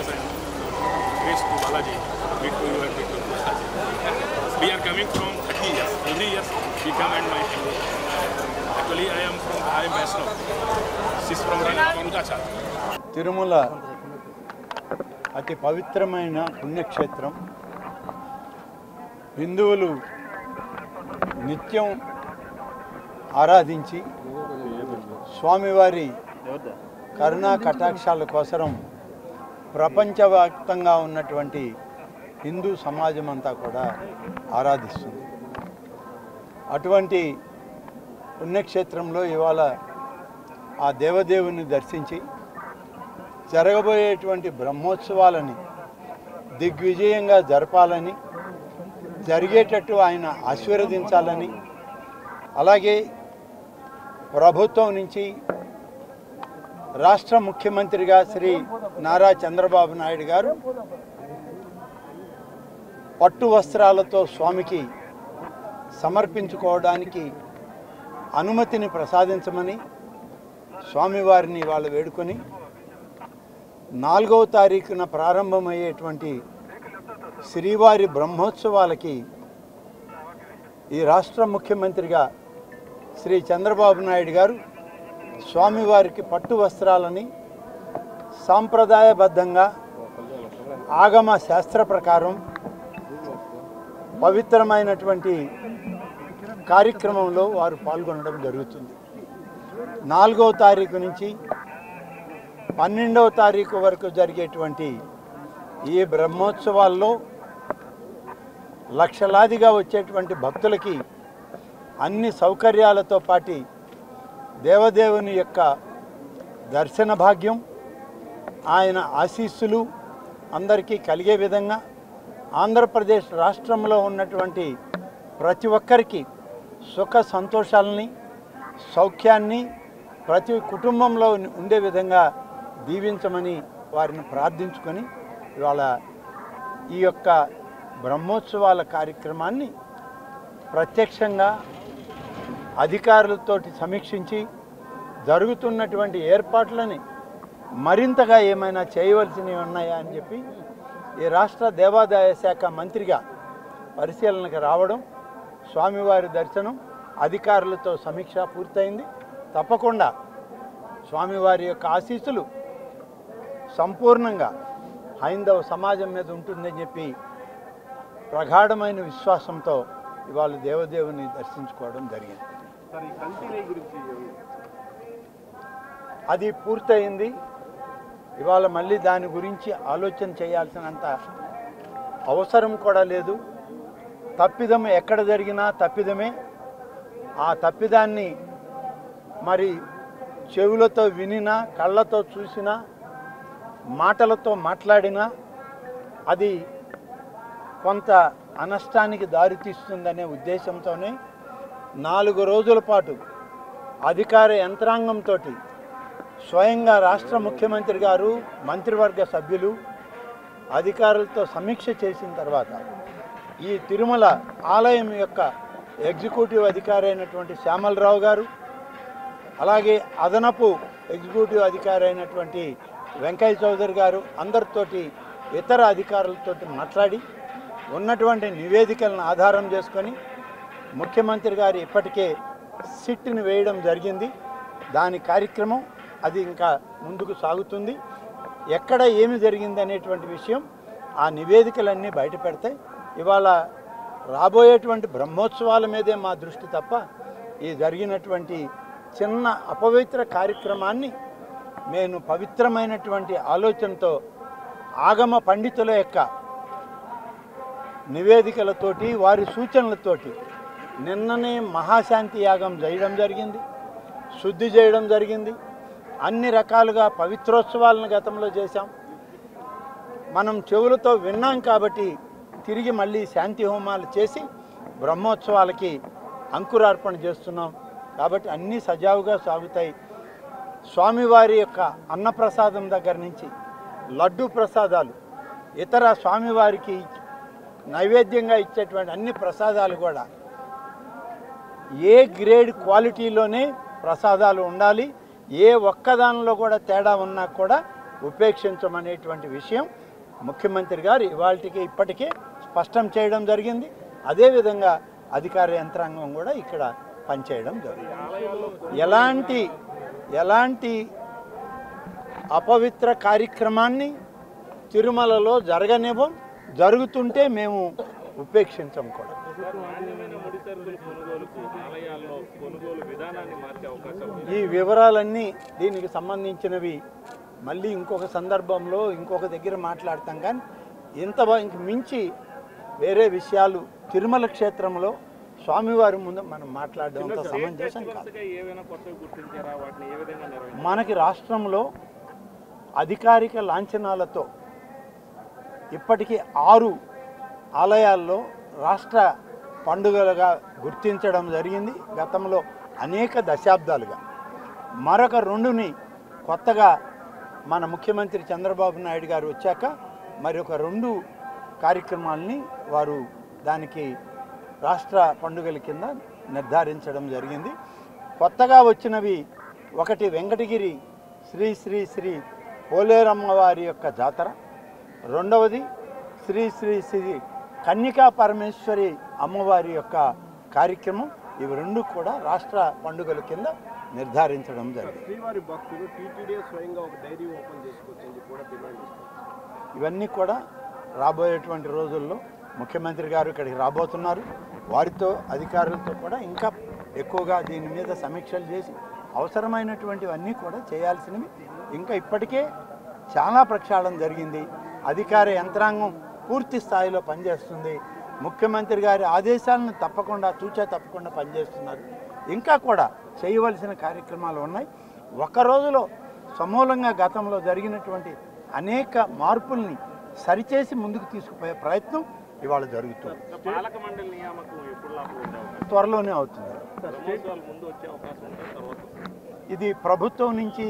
yes, I am. Praise to Balaji. Meet to you and meet to Balaji. We are coming from 30 years. Every year we come and my family. Actually, I am from I am Vaishnav. She's from Karudachar. Tirumala అతి పవిత్రమైన పుణ్యక్షేత్రం. హిందువులు నిత్యం ఆరాధించి స్వామివారి కరుణా కటాక్షాల కోసం ప్రపంచవ్యాప్తంగా ఉన్నటువంటి హిందూ సమాజం అంతా కూడా ఆరాధిస్తుంది. అటువంటి పుణ్యక్షేత్రంలో ఇవాళ ఆ దేవదేవుని దర్శించి జరగబోయేటువంటి బ్రహ్మోత్సవాలని దిగ్విజయంగా జరపాలని, జరిగేటట్టు ఆయన ఆశీర్వదించాలని, అలాగే ప్రభుత్వం నుంచి రాష్ట్ర ముఖ్యమంత్రిగా శ్రీ నారా చంద్రబాబు నాయుడు గారు పట్టు వస్త్రాలతో స్వామికి సమర్పించుకోవడానికి అనుమతిని ప్రసాదించమని స్వామివారిని వాళ్ళు వేడుకొని 4వ తారీఖున ప్రారంభమయ్యేటువంటి శ్రీవారి బ్రహ్మోత్సవాలకి ఈ రాష్ట్ర ముఖ్యమంత్రిగా శ్రీ చంద్రబాబు నాయుడు గారు స్వామివారికి పట్టు వస్త్రాలని సాంప్రదాయబద్ధంగా ఆగమ శాస్త్ర ప్రకారం పవిత్రమైనటువంటి కార్యక్రమంలో వారు పాల్గొనడం జరుగుతుంది. 4వ తారీఖు నుంచి 12వ తారీఖు వరకు జరిగేటువంటి ఈ బ్రహ్మోత్సవాల్లో లక్షలాదిగా వచ్చేటువంటి భక్తులకి అన్ని సౌకర్యాలతో పాటు దేవదేవుని యొక్క దర్శన భాగ్యం, ఆయన ఆశీస్సులు అందరికీ కలిగే విధంగా ఆంధ్రప్రదేశ్ రాష్ట్రంలో ఉన్నటువంటి ప్రతి ఒక్కరికి సుఖ సంతోషాలని, సౌఖ్యాన్ని ప్రతి కుటుంబంలో ఉండే విధంగా దీవించమని వారిని ప్రార్థించుకొని ఇవాళ ఈ యొక్క బ్రహ్మోత్సవాల కార్యక్రమాన్ని ప్రత్యక్షంగా అధికారులతోటి సమీక్షించి జరుగుతున్నటువంటి ఏర్పాట్లని మరింతగా ఏమైనా చేయవలసినవి ఉన్నాయా అని చెప్పి ఈ రాష్ట్ర దేవాదాయ శాఖ మంత్రిగా పరిశీలనకు రావడం, స్వామివారి దర్శనం, అధికారులతో సమీక్ష పూర్తయింది. తప్పకుండా స్వామివారి యొక్క ఆశీస్సులు సంపూర్ణంగా హైందవ సమాజం మీద ఉంటుందని చెప్పి ప్రగాఢమైన విశ్వాసంతో ఇవాళ దేవదేవుని దర్శించుకోవడం జరిగింది. అది పూర్తయింది. ఇవాళ మళ్ళీ దాని గురించి ఆలోచన చేయాల్సినంత అవసరం కూడా లేదు. తప్పిదం ఎక్కడ జరిగినా తప్పిదమే. ఆ తప్పిదాన్ని మరి చెవులతో వినినా, కళ్ళతో చూసినా, మాటలతో మాట్లాడినా అది కొంత అనష్టానికి దారితీస్తుందనే ఉద్దేశంతోనే 4 రోజుల పాటు అధికార యంత్రాంగంతో స్వయంగా రాష్ట్ర ముఖ్యమంత్రి గారు, మంత్రివర్గ సభ్యులు, అధికారులతో సమీక్ష చేసిన తర్వాత ఈ తిరుమల ఆలయం యొక్క ఎగ్జిక్యూటివ్ అధికారి అయినటువంటి శ్యామలరావు గారు, అలాగే అదనపు ఎగ్జిక్యూటివ్ అధికారి అయినటువంటి వెంకయ్య చౌదరి గారు అందరితోటి, ఇతర అధికారులతో మాట్లాడి ఉన్నటువంటి నివేదికలను ఆధారం చేసుకొని ముఖ్యమంత్రి గారు ఇప్పటికే సిట్ని వేయడం జరిగింది. దాని కార్యక్రమం అది ఇంకా ముందుకు సాగుతుంది. ఎక్కడ ఏమి జరిగింది అనేటువంటి విషయం ఆ నివేదికలన్నీ బయట పెడతాయి. ఇవాళ రాబోయేటువంటి బ్రహ్మోత్సవాల మీదే మా దృష్టి తప్ప ఈ జరిగినటువంటి చిన్న అపవిత్ర కార్యక్రమాన్ని నేను పవిత్రమైనటువంటి ఆలోచనతో ఆగమ పండితుల యొక్క నివేదికలతోటి, వారి సూచనలతోటి నిన్ననే మహాశాంతి యాగం చేయడం జరిగింది, శుద్ధి చేయడం జరిగింది. అన్ని రకాలుగా పవిత్రోత్సవాలను గతంలో చేశాం. మనం చెవులతో విన్నాం కాబట్టి తిరిగి మళ్ళీ శాంతి హోమాలు చేసి బ్రహ్మోత్సవాలకి అంకురార్పణ చేస్తున్నాం. కాబట్టి అన్నీ సజావుగా సాగుతాయి. స్వామివారి యొక్క అన్నప్రసాదం దగ్గర నుంచి లడ్డు ప్రసాదాలు, ఇతర స్వామివారికి నైవేద్యంగా ఇచ్చేటువంటి అన్ని ప్రసాదాలు కూడా ఏ గ్రేడ్ క్వాలిటీలోనే ప్రసాదాలు ఉండాలి. ఏ ఒక్కదానిలో కూడా తేడా ఉన్నా కూడా ఉపేక్షించమనేటువంటి విషయం ముఖ్యమంత్రి గారు ఇవాళకి ఇప్పటికే స్పష్టం చేయడం జరిగింది. అదేవిధంగా అధికార యంత్రాంగం కూడా ఇక్కడ పనిచేయడం జరిగింది. ఎలాంటి అపవిత్ర కార్యక్రమాన్ని తిరుమలలో జరగనివ్వం, జరుగుతుంటే మేము ఉపేక్షించం కూడా. ఈ వివరాలన్నీ దీనికి సంబంధించినవి మళ్ళీ ఇంకొక సందర్భంలో ఇంకొక దగ్గర మాట్లాడతాం. కానీ ఇంక మించి వేరే విషయాలు తిరుమల క్షేత్రంలో స్వామివారి ముందు మనం మాట్లాడడం అంత సమంజసం కాదు. మనకి రాష్ట్రంలో అధికారిక లాంఛనాలతో ఇప్పటికీ 6 ఆలయాల్లో రాష్ట్ర పండుగలుగా గుర్తించడం జరిగింది గతంలో అనేక దశాబ్దాలుగా. మరొక 2ని కొత్తగా మన ముఖ్యమంత్రి చంద్రబాబు నాయుడు గారు వచ్చాక మరొక 2 కార్యక్రమాలని వారు దానికి రాష్ట్ర పండుగల కింద నిర్ధారించడం జరిగింది. కొత్తగా వచ్చినవి ఒకటి వెంకటగిరి శ్రీ శ్రీ శ్రీ పోలేరమ్మ వారి యొక్క జాతర, రెండవది శ్రీ శ్రీ శ్రీ కన్యకా పరమేశ్వరి అమ్మవారి యొక్క కార్యక్రమం. ఇవి 2 కూడా రాష్ట్ర పండుగల కింద నిర్ధారించడం జరిగింది. శ్రీవారి భక్తులు టీటీడీ స్వయంగా ఒక డైరీ ఓపెన్ చేసుకోవచ్చని కూడా డిమాండ్ చేస్తారు. ఇవన్నీ కూడా రాబోయేటువంటి రోజుల్లో ముఖ్యమంత్రి గారు ఇక్కడికి రాబోతున్నారు. వారితో అధికారులతో కూడా ఇంకా ఎక్కువగా దీని మీద సమీక్షలు చేసి అవసరమైనటువంటివన్నీ కూడా చేయాల్సినవి. ఇంకా ఇప్పటికే చాలా ప్రక్షాళన జరిగింది. అధికార యంత్రాంగం పూర్తి స్థాయిలో పనిచేస్తుంది. ముఖ్యమంత్రి గారి ఆదేశాలను తప్పకుండా పనిచేస్తున్నారు. ఇంకా కూడా చేయవలసిన కార్యక్రమాలు ఉన్నాయి. ఒక రోజులో సమూలంగా గతంలో జరిగినటువంటి అనేక మార్పుల్ని సరిచేసి ముందుకు తీసుకుపోయే ప్రయత్నం ఇవాళ జరుగుతుంది. త్వరలోనే అవుతుంది. ఇది ప్రభుత్వం నుంచి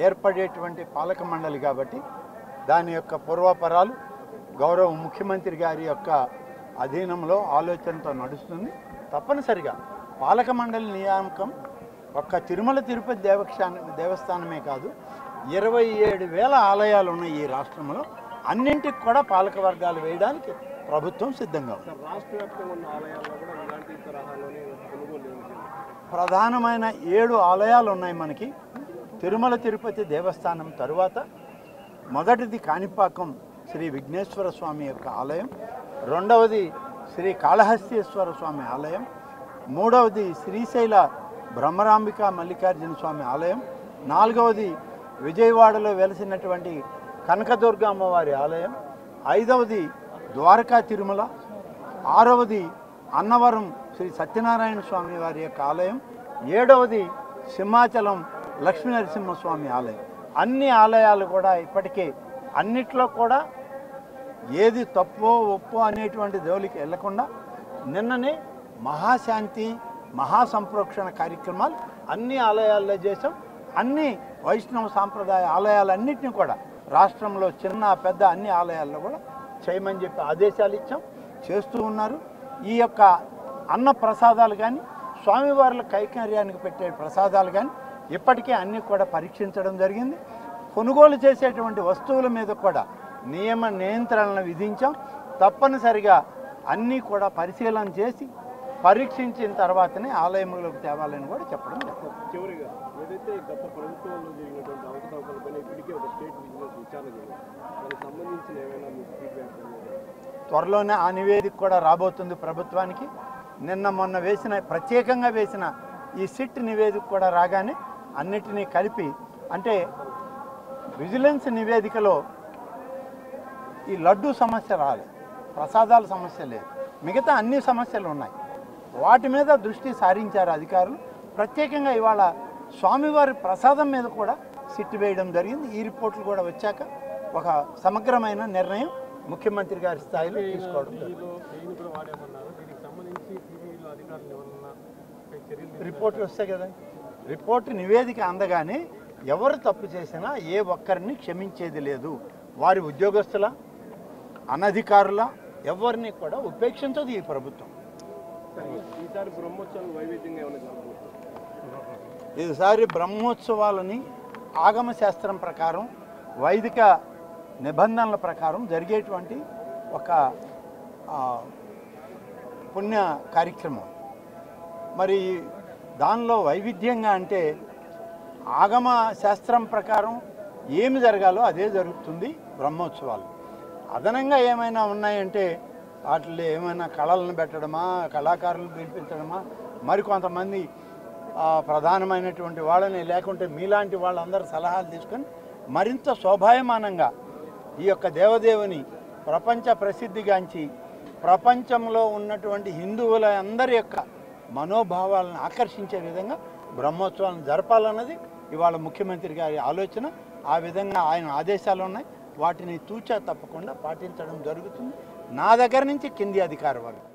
ఏర్పడేటువంటి పాలక మండలి కాబట్టి దాని యొక్క పూర్వాపరాలు గౌరవ ముఖ్యమంత్రి గారి యొక్క అధీనంలో ఆలోచనతో నడుస్తుంది. తప్పనిసరిగా పాలక మండలి నియామకం ఒక్క తిరుమల తిరుపతి దేవస్థానమే కాదు, 27,000 ఆలయాలు ఉన్నాయి ఈ రాష్ట్రంలో. అన్నింటికి కూడా పాలక వర్గాలు వేయడానికి ప్రభుత్వం సిద్ధంగా ఉంది. రాష్ట్ర వ్యాప్తంగా ఉన్న ఆలయాల్లో కూడా ఇలాంటి తరహాలోనే కొనుగోలు ప్రధానమైన 7 ఆలయాలు ఉన్నాయి మనకి. తిరుమల తిరుపతి దేవస్థానం తరువాత మొదటిది కాణిపాకం శ్రీ విఘ్నేశ్వర స్వామి యొక్క ఆలయం, రెండవది శ్రీ కాళహస్తీశ్వర స్వామి ఆలయం, మూడవది శ్రీశైల బ్రహ్మరాంబిక మల్లికార్జున స్వామి ఆలయం, నాలుగవది విజయవాడలో వెలిసినటువంటి కనకదుర్గ అమ్మవారి ఆలయం, ఐదవది ద్వారకా తిరుమల, ఆరవది అన్నవరం శ్రీ సత్యనారాయణ స్వామి వారి యొక్క ఆలయం, ఏడవది సింహాచలం లక్ష్మీ నరసింహస్వామి ఆలయం. అన్ని ఆలయాలు కూడా ఇప్పటికే అన్నిట్లో కూడా ఏది తప్పో ఒప్పో అనేటువంటి జోలికి వెళ్లకుండా నిన్ననే మహాశాంతి మహాసంప్రోక్షణ కార్యక్రమాలు అన్ని ఆలయాల్లో చేసాం. అన్ని వైష్ణవ సాంప్రదాయ ఆలయాలన్నింటినీ కూడా రాష్ట్రంలో చిన్న పెద్ద అన్ని ఆలయాల్లో కూడా చేయమని చెప్పి ఆదేశాలు ఇచ్చాం, చేస్తూ ఉన్నారు. ఈ యొక్క అన్న ప్రసాదాలు కానీ స్వామివార్ల కైంకర్యానికి పెట్టే ప్రసాదాలు కానీ ఇప్పటికే అన్నీ కూడా పరీక్షించడం జరిగింది. కొనుగోలు చేసేటువంటి వస్తువుల మీద కూడా నియమ నియంత్రణలు విధించాం. తప్పనిసరిగా అన్నీ కూడా పరిశీలన చేసి పరీక్షించిన తర్వాతనే ఆలయంలోకి తేవాలని కూడా చెప్పడం జరిగింది. చివరిగా ఏదైతే గత ప్రభుత్వంలో జరిగినటువంటి అవకతవకలపైన ఇప్పటికే ఒక స్టేట్ బిజినెస్ విచారణ జరిగింది, దానికి సంబంధించిన ఏమైనా మీకు ఫీడ్బ్యాక్? త్వరలోనే ఆ నివేదిక కూడా రాబోతుంది ప్రభుత్వానికి. నిన్న మొన్న ప్రత్యేకంగా వేసిన ఈ సిట్ నివేదిక కూడా రాగానే అన్నిటినీ కలిపి, అంటే విజిలెన్స్ నివేదికలో ఈ లడ్డూ సమస్య రాలేదు, ప్రసాదాల సమస్య లేదు, మిగతా అన్ని సమస్యలు ఉన్నాయి. వాటి మీద దృష్టి సారించారు అధికారులు. ప్రత్యేకంగా ఇవాళ స్వామివారి ప్రసాదం మీద కూడా సిట్ వేయడం జరిగింది. ఈ రిపోర్ట్లు కూడా వచ్చాక ఒక సమగ్రమైన నిర్ణయం ముఖ్యమంత్రి గారి స్థాయిలో తీసుకోవడం జరిగింది. రిపోర్ట్లు వస్తాయి కదా, రిపోర్ట్ నివేదిక అందగానే ఎవరు తప్పు చేసినా ఏ ఒక్కరిని క్షమించేది లేదు. వారి ఉద్యోగస్తుల అనధికారుల ఎవరిని కూడా ఉపేక్షించదు ఈ ప్రభుత్వం. ఈసారి బ్రహ్మోత్సవాలు వైవిధ్యంగా ఏమైనా? ఈసారి బ్రహ్మోత్సవాలని ఆగమ శాస్త్రం ప్రకారం వైదిక నిబంధనల ప్రకారం జరిగేటువంటి ఒక పుణ్య కార్యక్రమం. మరి దానిలో వైవిధ్యంగా అంటే ఆగమ శాస్త్రం ప్రకారం ఏమి జరగాలో అదే జరుగుతుంది బ్రహ్మోత్సవాలు. అదనంగా ఏమైనా ఉన్నాయంటే వాటిలో ఏమైనా కళలను పెట్టడమా, కళాకారులను పిలిపించడమా, మరికొంతమంది ప్రధానమైనటువంటి వాళ్ళని లేకుంటే మీలాంటి వాళ్ళందరూ సలహాలు తీసుకొని మరింత శోభాయమానంగా ఈ యొక్క దేవదేవుని ప్రపంచ ప్రసిద్ధిగాంచి ప్రపంచంలో ఉన్నటువంటి హిందువుల అందరి యొక్క మనోభావాలను ఆకర్షించే విధంగా బ్రహ్మోత్సవాలను జరపాలన్నది ఇవాళ ముఖ్యమంత్రి గారి ఆలోచన. ఆ విధంగా ఆయన ఆదేశాలు ఉన్నాయి. వాటిని తూచా తప్పకుండా పాటించడం జరుగుతుంది. నా దగ్గర నుంచి కింది అధికారి వరకు.